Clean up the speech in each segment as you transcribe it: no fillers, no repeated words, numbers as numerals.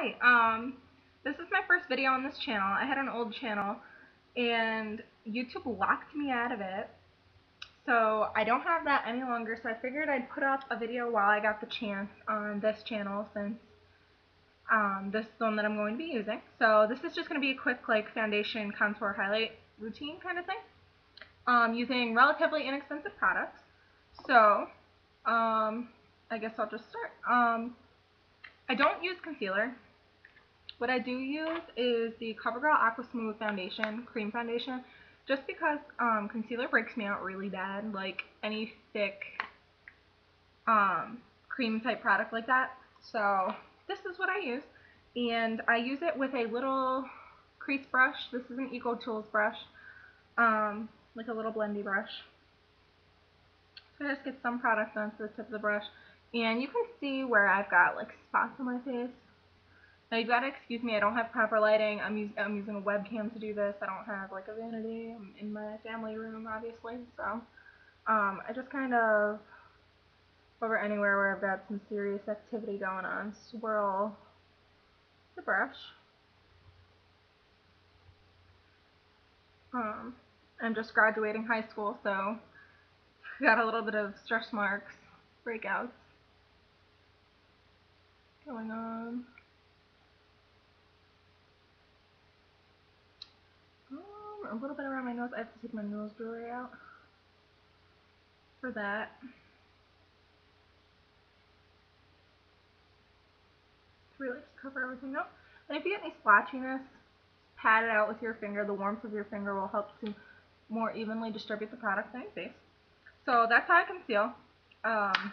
Hi, this is my first video on this channel. I had an old channel and YouTube locked me out of it. So I don't have that any longer, so I figured I'd put up a video while I got the chance on this channel since this is the one that I'm going to be using. So this is just going to be a quick like foundation contour highlight routine kind of thing, using relatively inexpensive products. So I guess I'll just start. I don't use concealer. What I do use is the Covergirl Aquasmooth foundation, cream foundation, just because concealer breaks me out really bad, like any thick cream type product like that. So this is what I use, and I use it with a little crease brush. This is an Eco Tools brush, like a little blendy brush. So I just get some product onto the tip of the brush, and you can see where I've got like spots on my face. Now you've got to excuse me, I don't have proper lighting. I'm using a webcam to do this. I don't have like a vanity. I'm in my family room, obviously. So I just kind of, over anywhere where I've got some serious activity going on, swirl the brush. I'm just graduating high school, so got a little bit of stretch marks, breakouts going on. A little bit around my nose. I have to take my nose jewelry out for that. To really just cover everything up. And if you get any splotchiness, pat it out with your finger. The warmth of your finger will help to more evenly distribute the product on your face. So that's how I conceal. I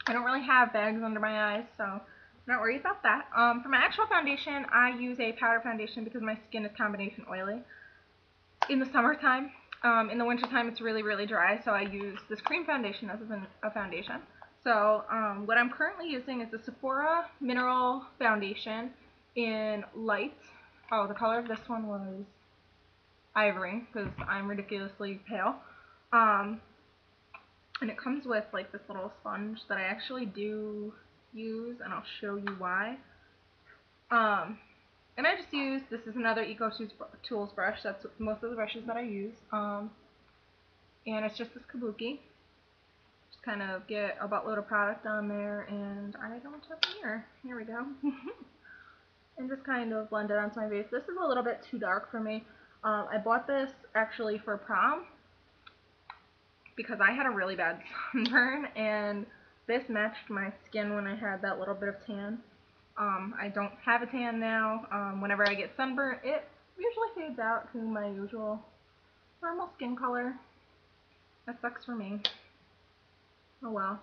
don't really have bags under my eyes, so don't worry about that. For my actual foundation, I use a powder foundation because my skin is combination oily. In the summertime, in the wintertime, it's really, really dry, so I use this cream foundation as a foundation. So what I'm currently using is the Sephora Mineral Foundation in light. Oh, the color of this one was Ivory, because I'm ridiculously pale. And it comes with like this little sponge that I actually do use, and I'll show you why. And I just use, this is another Eco Tools brush, that's most of the brushes that I use. And it's just this kabuki. Just kind of get a buttload of product on there, and I don't have a mirror. Here we go. And just kind of blend it onto my face. This is a little bit too dark for me. I bought this actually for prom because I had a really bad sunburn, and this matched my skin when I had that little bit of tan. I don't have a tan now. Whenever I get sunburnt, it usually fades out to my usual normal skin color. That sucks for me. Oh well.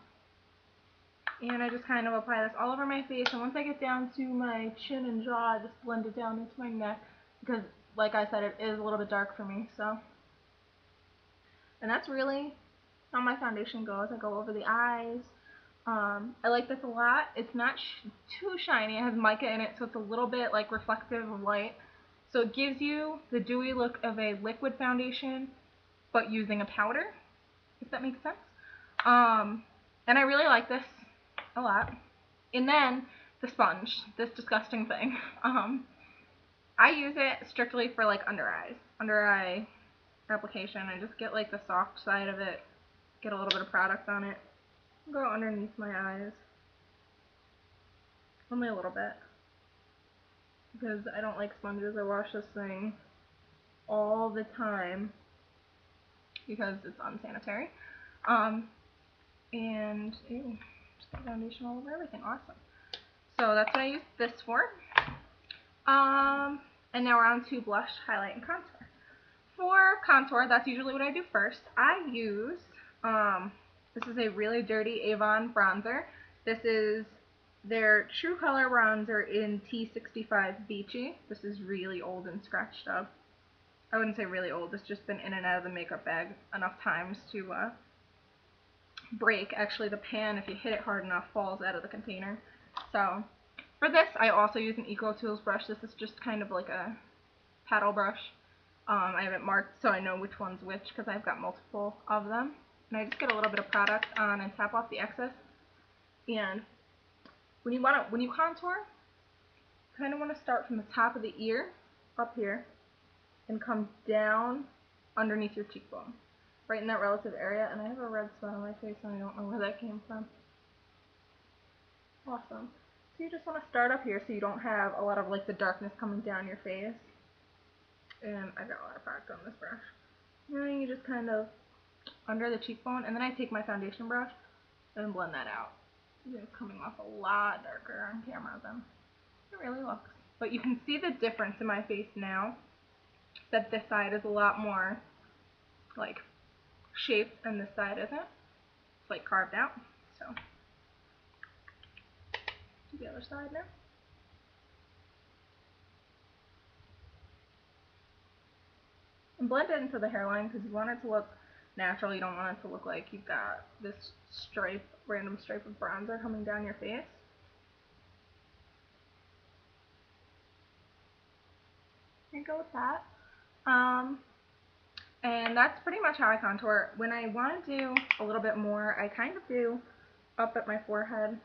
And I just kind of apply this all over my face, and once I get down to my chin and jaw, I just blend it down into my neck, because like I said, it is a little bit dark for me, so. And that's really how my foundation goes. I go over the eyes. I like this a lot. It's not too shiny. It has mica in it, so it's a little bit like reflective of light. So it gives you the dewy look of a liquid foundation, but using a powder, if that makes sense. And I really like this a lot. And then the sponge, this disgusting thing. I use it strictly for like under eye application. I just get like the soft side of it, get a little bit of product on it, go underneath my eyes, only a little bit, because I don't like sponges. I wash this thing all the time because it's unsanitary. And ew, just got foundation all over everything. Awesome. So that's what I use this for. And now we're on to blush, highlight, and contour. For contour, that's usually what I do first. I use, this is a really dirty Avon bronzer. This is their True Color bronzer in T65 Beachy. This is really old and scratched up. I wouldn't say really old, it's just been in and out of the makeup bag enough times to break. Actually, the pan, if you hit it hard enough, falls out of the container. So for this, I also use an Eco Tools brush. This is just kind of like a paddle brush. I have it marked so I know which one's which because I've got multiple of them. And I just get a little bit of product on and tap off the excess. And when you contour, kind of want to start from the top of the ear up here and come down underneath your cheekbone, right in that relative area. And I have a red spot on my face and I don't know where that came from. Awesome. So you just want to start up here so you don't have a lot of like the darkness coming down your face. And I've got a lot of product on this brush. And then you just kind of under the cheekbone, and then I take my foundation brush and blend that out. It's coming off a lot darker on camera than it really looks. But you can see the difference in my face now, that this side is a lot more like shaped and this side isn't. It's like carved out. So do the other side now. And blend it into the hairline because you want it to look natural. You don't want it to look like you've got this stripe, random stripe of bronzer coming down your face. And go with that. And that's pretty much how I contour. When I want to do a little bit more, I kind of do up at my forehead,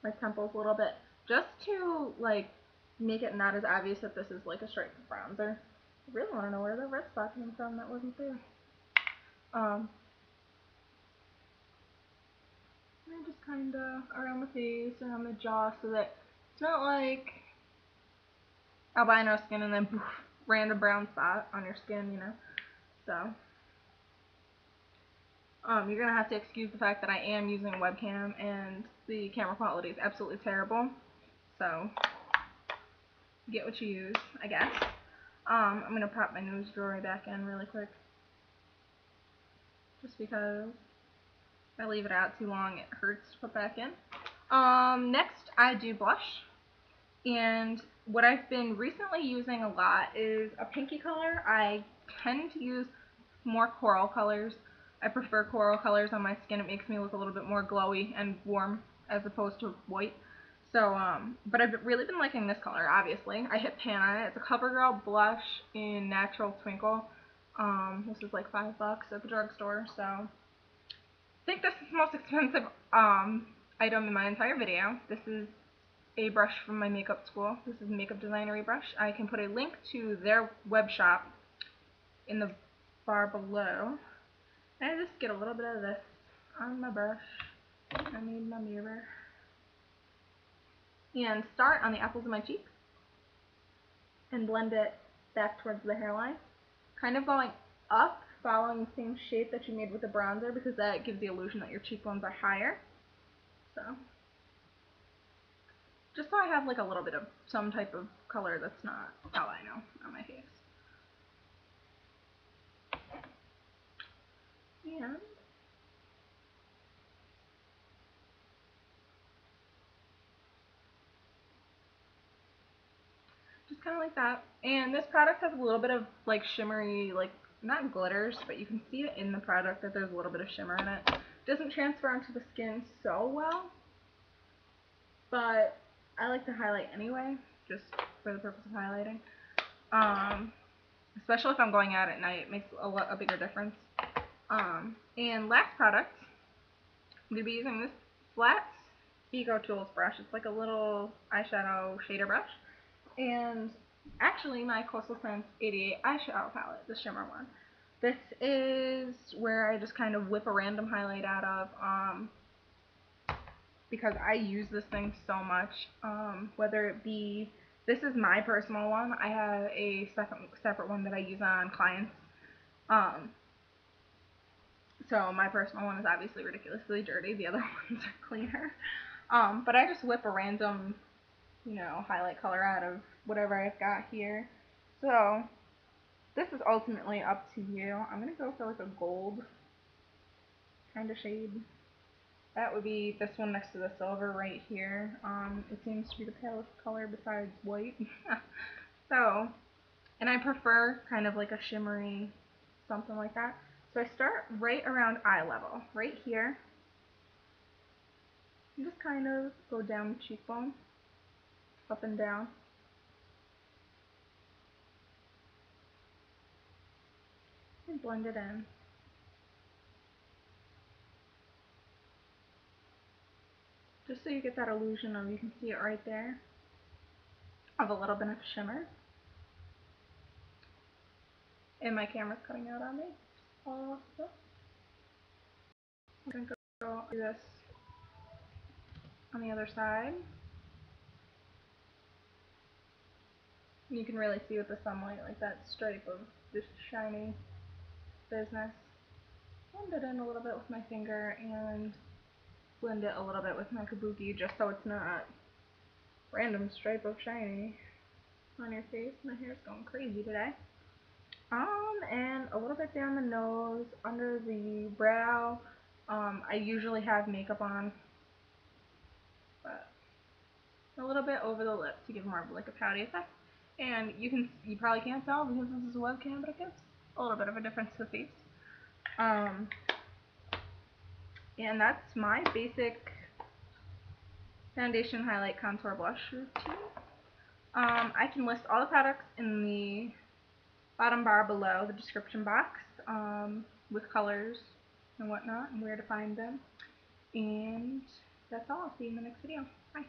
my temples a little bit, just to like make it not as obvious that this is like a stripe of bronzer. I really want to know where the red spot came from that wasn't there. And just kind of around the face, around the jaw, so that it's not like albino skin and then poof, random brown spot on your skin, you know. So you're gonna have to excuse the fact that I am using a webcam and the camera quality is absolutely terrible. So get what you use, I guess. I'm gonna pop my nose jewelry back in really quick, just because if I leave it out too long, it hurts to put back in. Next, I do blush, and what I've been recently using a lot is a pinky color. I tend to use more coral colors. I prefer coral colors on my skin. It makes me look a little bit more glowy and warm as opposed to white. So, but I've really been liking this color, obviously. I hit pan on it. It's a Covergirl blush in Natural Twinkle. This is like $5 at the drugstore, so I think this is the most expensive item in my entire video. This is a brush from my makeup school. This is a Makeup Designery brush. I can put a link to their web shop in the bar below. And I just get a little bit of this on my brush. I need my mirror. And start on the apples of my cheek and blend it back towards the hairline. Kind of going up, following the same shape that you made with the bronzer, because that gives the illusion that your cheekbones are higher. So, just so I have like a little bit of some type of color that's not albino on my face. And just kind of like that. And this product has a little bit of like shimmery, like not glitters, but you can see it in the product that there's a little bit of shimmer in it. It doesn't transfer onto the skin so well, but I like to highlight anyway, just for the purpose of highlighting. Especially if I'm going out at night, it makes a bigger difference. And last product, I'm going to be using this Flat Eco Tools brush. It's like a little eyeshadow shader brush. And actually my Coastal Scents 88 eyeshadow palette, the shimmer one. This is where I just kind of whip a random highlight out of, because I use this thing so much, whether it be, this is my personal one. I have a separate one that I use on clients. So my personal one is obviously ridiculously dirty. The other ones are cleaner. But I just whip a random, you know, highlight color out of whatever I've got here. So this is ultimately up to you. I'm going to go for like a gold kind of shade. That would be this one next to the silver right here. It seems to be the palest color besides white. So, and I prefer kind of like a shimmery something like that. So I start right around eye level, right here. You just kind of go down the cheekbone, up and down. And blend it in. Just so you get that illusion of, you can see it right there. of a little bit of shimmer. And my camera's cutting out on me. Also, I'm going to go do this on the other side. You can really see with the sunlight, like that stripe of just shiny business. Blend it in a little bit with my finger and blend it a little bit with my kabuki just so it's not random stripe of shiny on your face. My hair's going crazy today. And a little bit down the nose, under the brow. I usually have makeup on, but a little bit over the lip to give more of like a pouty effect. And you probably can't tell because this is a webcam, but it gives a little bit of a difference to the face. And that's my basic foundation, highlight, contour, blush routine. I can list all the products in the bottom bar below, the description box, with colors and whatnot, and where to find them. And that's all. I'll see you in the next video. Bye.